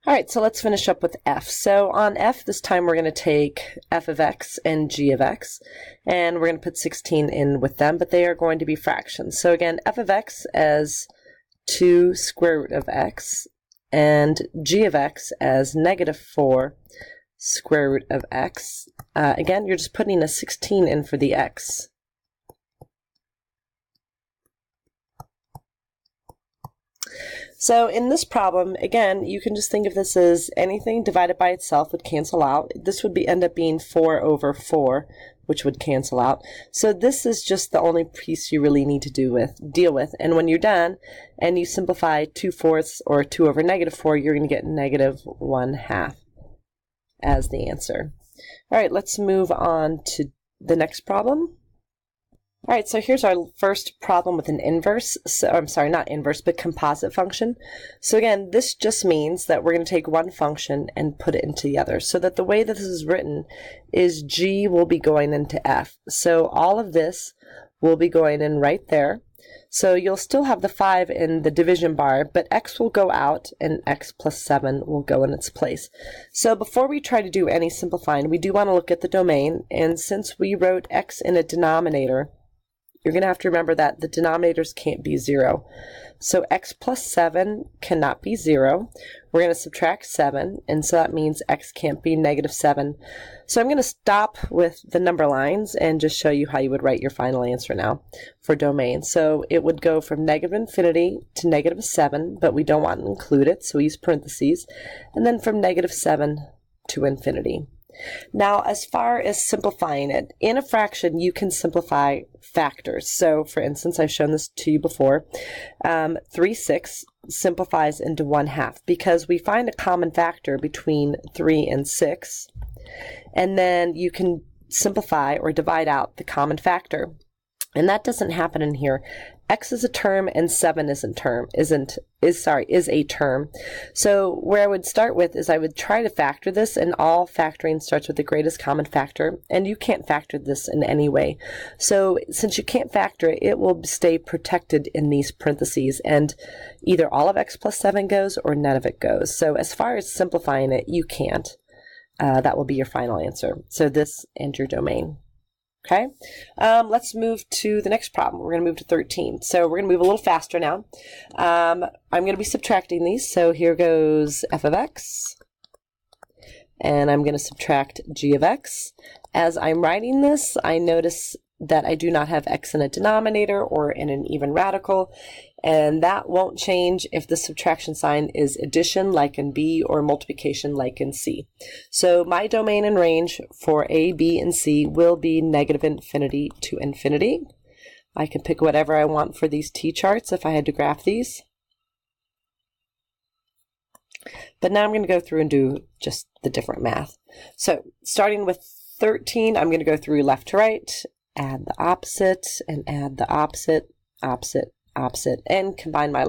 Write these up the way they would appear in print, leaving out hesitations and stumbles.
All right, so let's finish up with f. So on f, this time we're going to take f of x and g of x, and we're going to put 16 in with them, but they are going to be fractions. So again, f of x as 2 square root of x, and g of x as negative 4 square root of x. Again, you're just putting a 16 in for the x. So in this problem, again, you can just think of this as anything divided by itself would cancel out. This would end up being 4 over 4, which would cancel out. So this is just the only piece you really need to deal with. And when you're done and you simplify 2/4 or 2 over negative 4, you're going to get negative 1/2 as the answer. All right, let's move on to the next problem. All right, so here's our first problem with an inverse. So, I'm sorry, not inverse, but composite function. So again, this just means that we're going to take one function and put it into the other. So that the way that this is written is g will be going into f. So all of this will be going in right there. So you'll still have the 5 in the division bar, but x will go out and x plus 7 will go in its place. So before we try to do any simplifying, we do want to look at the domain. And since we wrote x in a denominator, you're going to have to remember that the denominators can't be 0. So x plus 7 cannot be 0. We're going to subtract 7, and so that means x can't be negative 7. So I'm going to stop with the number lines and just show you how you would write your final answer now for domain. So it would go from negative infinity to negative 7, but we don't want to include it, so we use parentheses, and then from negative 7 to infinity. Now, as far as simplifying it, in a fraction, you can simplify factors. So, for instance, I've shown this to you before. 3/6 simplifies into 1/2 because we find a common factor between 3 and 6, and then you can simplify or divide out the common factor. And that doesn't happen in here. X is a term and 7 is a term. So where I would start with is I would try to factor this, and all factoring starts with the greatest common factor, and you can't factor this in any way. So since you can't factor it, it will stay protected in these parentheses, and either all of x plus 7 goes or none of it goes. So as far as simplifying it, you can't. That will be your final answer. So this and your domain. Okay, let's move to the next problem. We're going to move to 13. So we're going to move a little faster now. I'm going to be subtracting these. So here goes f of x, and I'm going to subtract g of x. As I'm writing this, I notice that I do not have x in a denominator or in an even radical, and that won't change if the subtraction sign is addition like in B or multiplication like in C. So my domain and range for A, B, and C will be negative infinity to infinity. I can pick whatever I want for these t-charts if I had to graph these. But now I'm going to go through and do just the different math. So starting with 13, I'm going to go through left to right, add the opposite, and add the opposite, opposite, opposite, and combine my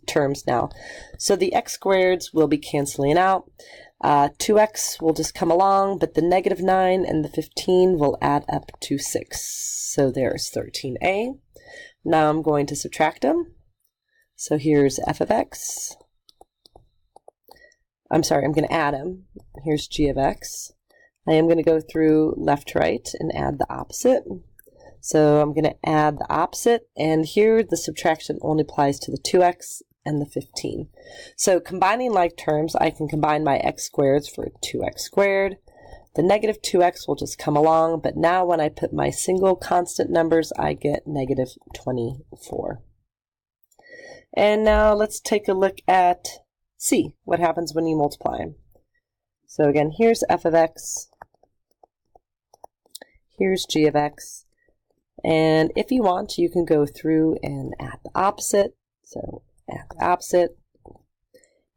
terms now. So the x squareds will be canceling out. 2x will just come along, but the negative 9 and the 15 will add up to 6. So there's 13a. Now I'm going to subtract them. So here's f of x. I'm sorry, I'm going to add them. Here's g of x. I am going to go through left to right and add the opposite. So I'm going to add the opposite, and here the subtraction only applies to the 2x and the 15. So combining like terms, I can combine my x squareds for 2x squared. The negative 2x will just come along, but now when I put my single constant numbers, I get negative 24. And now let's take a look at C, what happens when you multiply. So again, here's f of x, here's g of x, and if you want, you can go through and add the opposite. So add the opposite.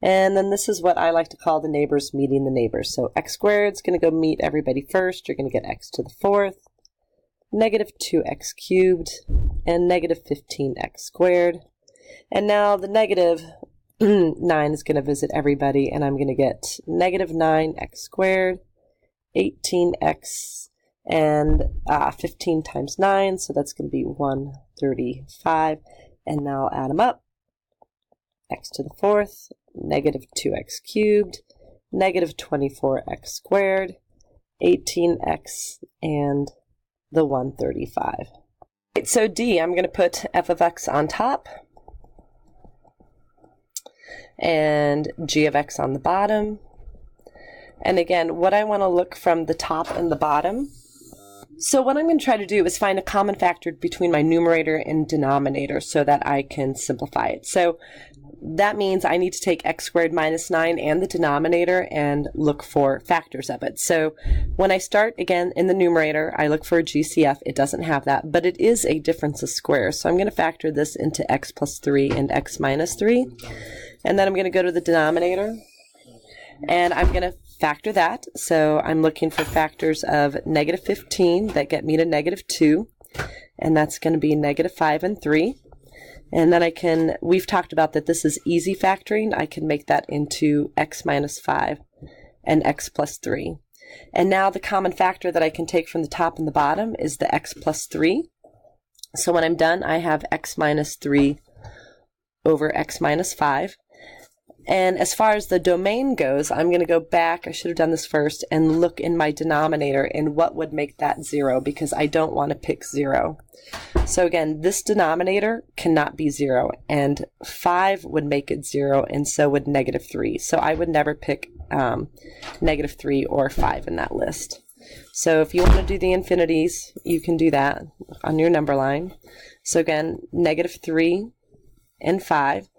And then this is what I like to call the neighbors meeting the neighbors. So x squared is going to go meet everybody first. You're going to get x to the 4th, negative 2x cubed, and negative 15x squared. And now the negative 9 is going to visit everybody, and I'm going to get negative 9x squared, 18x, and 15 times 9, so that's going to be 135. And now I'll add them up. X to the 4th negative 2x cubed, negative 24x squared, 18x, and the 135. Right, so D, I'm going to put f of x on top and g of x on the bottom. And again, what I want to look from the top and the bottom. So what I'm going to try to do is find a common factor between my numerator and denominator so that I can simplify it. So that means I need to take x squared minus 9 and the denominator and look for factors of it. So when I start again in the numerator, I look for a GCF. It doesn't have that, but it is a difference of squares. So I'm going to factor this into x plus 3 and x minus 3. And then I'm going to go to the denominator and I'm going to factor that. So I'm looking for factors of negative 15 that get me to negative 2, and that's going to be negative 5 and 3. And then we've talked about that this is easy factoring. I can make that into x minus 5 and x plus 3. And now the common factor that I can take from the top and the bottom is the x plus 3. So when I'm done, I have x minus 3 over x minus 5. And as far as the domain goes, I'm going to go back, I should have done this first, and look in my denominator and what would make that 0, because I don't want to pick 0. So again, this denominator cannot be 0, and 5 would make it 0, and so would negative 3. So I would never pick negative 3 or 5 in that list. So if you want to do the infinities, you can do that on your number line. So again, negative 3 and 5.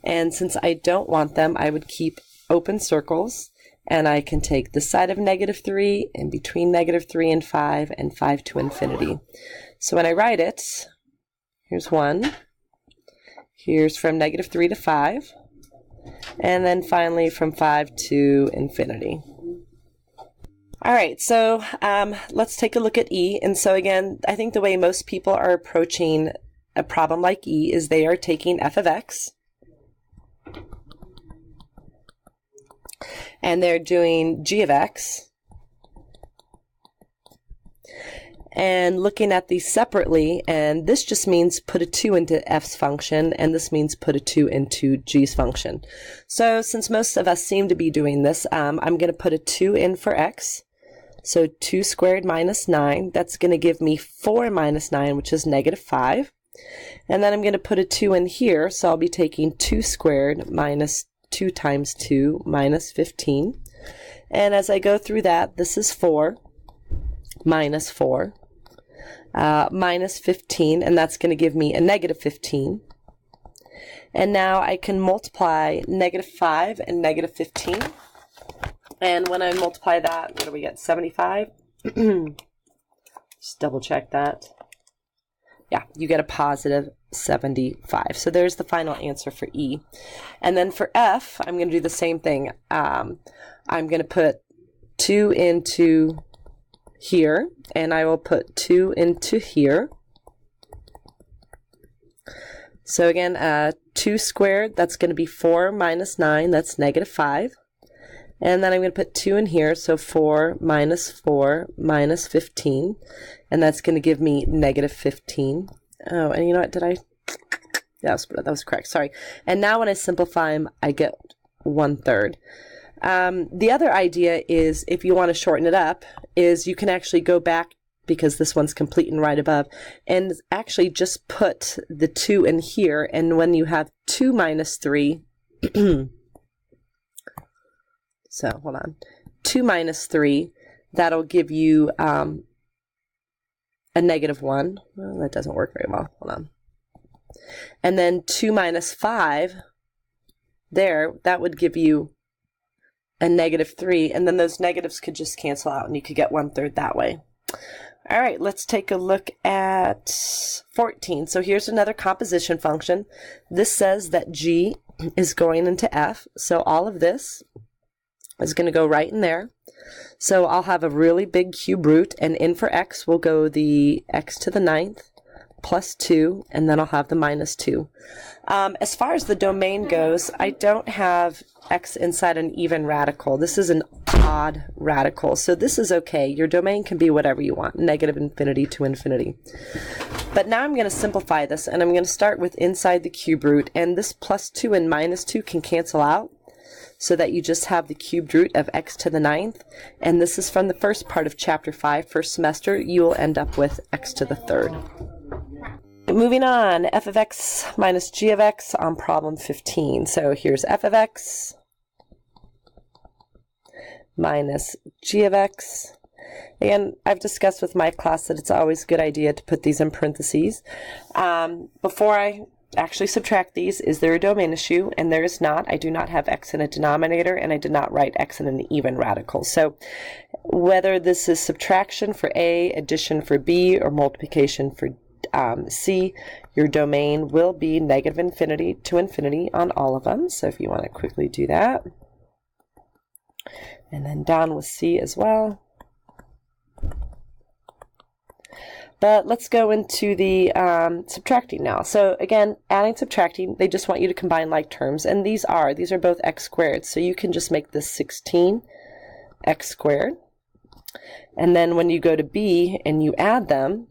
And since I don't want them, I would keep open circles, and I can take the side of negative 3 in between negative 3 and 5 to infinity. So when I write it, here's 1, here's from negative 3 to 5, and then finally from 5 to infinity. All right, so let's take a look at E. And so again, I think the way most people are approaching a problem like E is they are taking f of x, and they're doing g of x, and looking at these separately, and this just means put a 2 into f's function, and this means put a 2 into g's function. So since most of us seem to be doing this, I'm going to put a 2 in for x. So 2 squared minus 9, that's going to give me 4 minus 9, which is negative 5. And then I'm going to put a 2 in here, so I'll be taking 2 squared minus 2 times 2 minus 15. And as I go through that, this is 4 minus 4 minus 15, and that's going to give me a negative 15. And now I can multiply negative 5 and negative 15. And when I multiply that, what do we get? 75? Just double check that. Yeah, you get a positive 75. So there's the final answer for E. And then for F, I'm going to do the same thing. I'm going to put 2 into here, and I will put 2 into here. So again, 2 squared, that's going to be 4 minus 9, that's negative 5. And then I'm going to put 2 in here, so 4 minus 15, and that's going to give me negative 15. Oh, and you know what, that was correct, sorry. And now when I simplify them, I get 1/3. The other idea is, if you want to shorten it up, is you can actually go back, because this one's complete and right above, and actually just put the 2 in here, and when you have 2 minus 3, so hold on, 2 minus 3, that'll give you a negative 1. Well, that doesn't work very well. Hold on. And then 2 minus 5, there, that would give you a negative 3. And then those negatives could just cancel out, and you could get 1/3 that way. All right, let's take a look at 14. So here's another composition function. This says that G is going into F. So all of this is going to go right in there. So I'll have a really big cube root, and in for x will go the x to the 9th plus 2, and then I'll have the minus 2. As far as the domain goes, I don't have x inside an even radical. This is an odd radical, so this is okay. Your domain can be whatever you want, negative infinity to infinity. But now I'm going to simplify this, and I'm going to start with inside the cube root, and this plus 2 and minus 2 can cancel out. so that you just have the cubed root of x to the 9th. And this is from the first part of chapter 5, first semester. You will end up with x to the 3rd. Moving on, f of x minus g of x on problem 15. So here's f of x minus g of x. Again, I've discussed with my class that it's always a good idea to put these in parentheses. Before I actually subtract these, is there a domain issue? And there is not. I do not have x in a denominator, and I did not write x in an even radical. So whether this is subtraction for A, addition for B, or multiplication for C, your domain will be negative infinity to infinity on all of them. So if you want to quickly do that. And then down with C as well. But let's go into the subtracting now. So again, adding, subtracting, they just want you to combine like terms. And these are both x squared. So you can just make this 16 x squared. And then when you go to B and you add them,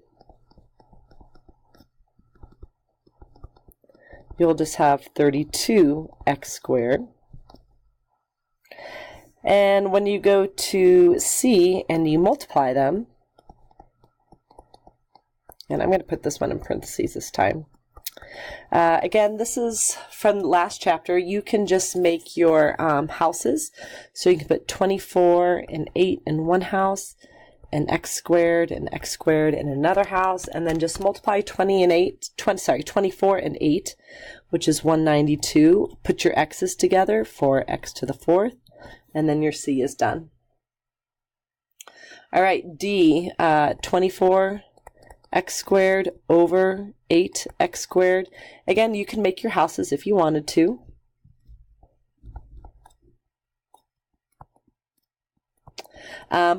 you'll just have 32 x squared. And when you go to C and you multiply them, and I'm going to put this one in parentheses this time. Again, this is from the last chapter. You can just make your houses. So you can put 24 and 8 in one house, and x squared in another house, and then just multiply 24 and 8, which is 192. Put your x's together for x to the 4th, and then your C is done. All right, D, 24 x squared over 8x squared. Again, you can make your houses if you wanted to.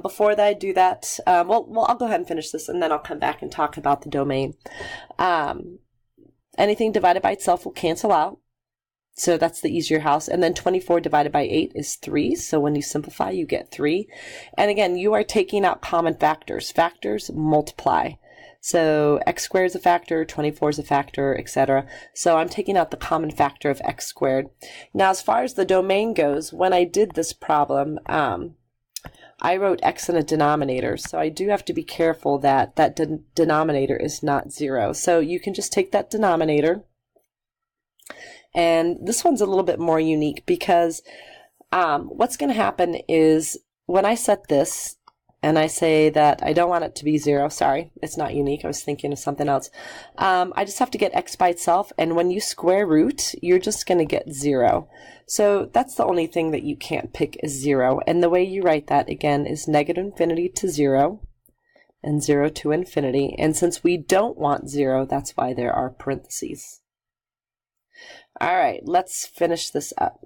Before that, I do that, well, I'll go ahead and finish this, and then I'll come back and talk about the domain. Anything divided by itself will cancel out. So that's the easier house. And then 24 divided by 8 is 3. So when you simplify, you get 3. And again, you are taking out common factors. Factors multiply. So x squared is a factor, 24 is a factor, etc. So I'm taking out the common factor of x squared. Now, as far as the domain goes, when I did this problem, I wrote x in a denominator. So I do have to be careful that that denominator is not 0. So you can just take that denominator. And this one's a little bit more unique because what's going to happen is when I set this and I say that I don't want it to be 0, sorry, it's not unique, I was thinking of something else. I just have to get x by itself, and when you square root, you're just going to get 0. So that's the only thing that you can't pick is 0. And the way you write that, again, is negative infinity to 0 and 0 to infinity. And since we don't want 0, that's why there are parentheses. All right, let's finish this up.